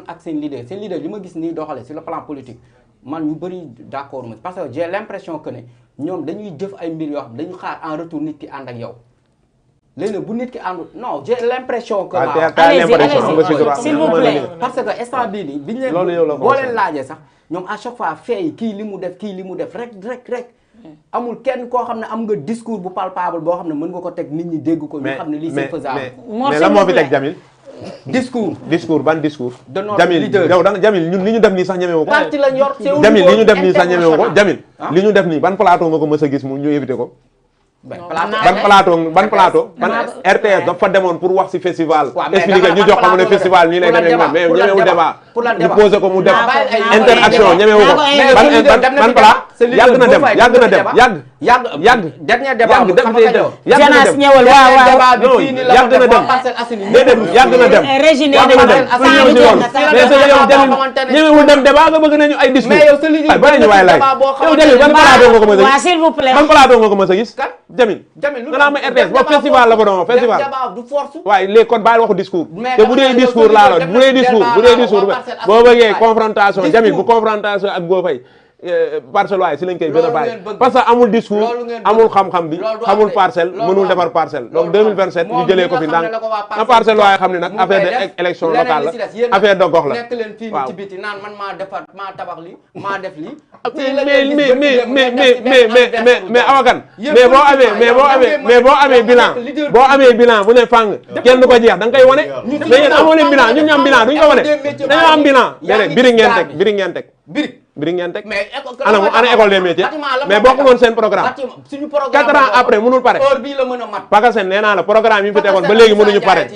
ak seen leader li ma gis nii doxale sur le plan politique man ñu bëri d'accord ma parce que j'ai l'impression que ne ñoom dañuy jëf ay mbir yoo xam dañu xaar en retour nit ki ànd ak yow léegi nag bu nit ki àndul non j'ai l'impression que s'il vous plaît parce que instant bii nii biñu leen boo leen laajee sax ñoom à chaque fois fee kii li mu def rek amul kenn koo xam ne am nga discours bu palpable boo xam ne mën nga ko teg nit ñi dégg ko ñu xam ne lii c'est faisable mais lan moo fi teg Jamil discours ban discours de notre leader yow da Jamil ñun li ñu def nii sax ñemewu ko parti la ñor Jamil li ñu def nii sax ñemewu ko Jamil li ñu def nii ban plateau nga ko mës a gis mu ñu éviter ko ban plateau RTS dafa demoon pour wax ci festival expliquer ñu jox ko mu ne festival nii lay demee man mais ñemewul débat ñu posé ko mu def interaction ñemewu ko ban plat yàgg na dem dernier débat Jonas ñëwal waaw yàgg na dem déedéet yàgg na dem ñemewul dem débat nga bëgg nañu ay discours ay bari ñu waay lay yow Jamil ban plateau nga ko mës a gis s'il vous plaît ban plateau nga ko mës a gis Jamil nga naa ma RTS boobu festival la ko doon festival waaye léegi kon bàyyi waxu discours te bu dee discours laa la bu dee discours boo bëggee confrontation Jamil bu confrontation ak Go Faye parcelle waaye si lañ koy gën a bàyyi parce que amul discours amul xam-xam bi xamul parcelle mënul defar parcelle donc 2027 ñu jëlee ko fi ndànk na parcelle waaye xam ne nag affaire de élection locale la affaire de gox la nekk leen fii ci biti naan man maa tabax li maa def li mais awakan mais boo amee bilan bu ne fàng kenn du ko jeex da nga koy wane mais yéen amoo leen bilan ñun ñu am bilan duñ ko wane dañoo am bilan déedéet biri ngeen teg ana école des métiers mais bokkul woon seen programme 4 ans après mënul pare Pakasen nee naa la programme yi fi tegoon ba léegi mënuñu pare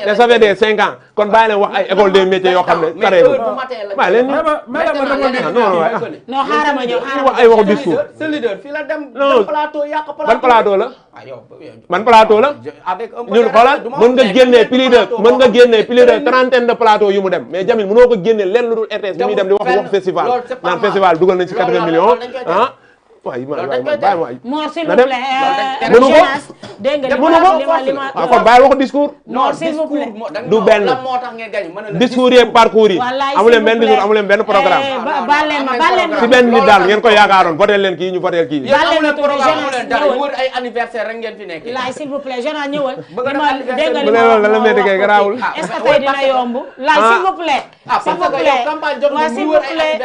te ça fait des 5 ans kon bàyyi leen wax ay école des métiers yoo xam ne pare bàyyi leen non xaaral ma ñëw wax ay waxu discours non ban plateau la ñun xoolal mën nga génnee plus de trentaine de plateau yu mu dem mais Jamil mënoo ko génne lenn lu dul RTS bi muy dem di wax festival naan festival dugal nañ ci 80 millions waaye Mor s'il vous plaît mënu ko dégg nga waaw kon bàyyi waxu discours Mor s'il vous plaît du benn discours yi parcours yi amu leen benn discours amu leen benn programme baal leen ma si benn nit daal ngeen ko yaakaaroon voté leen kii ñu voté kii wër ay anniversaire rek ngeen fi nekk laay s'il vous plaît Jonas ñëwal dégg nga bu leen loolu la métti kay garaawul est-ce que tey dina yomb laay s'il vous plaît s'il vous plaît waaw s'il vous plaît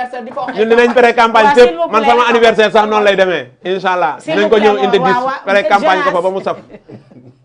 ñun dinañ pré campagne fépp man sama anniversaire sax noonu lay demee incha allah dinañ ko ñëw indi 10 pré campagne ko fa ba mu saf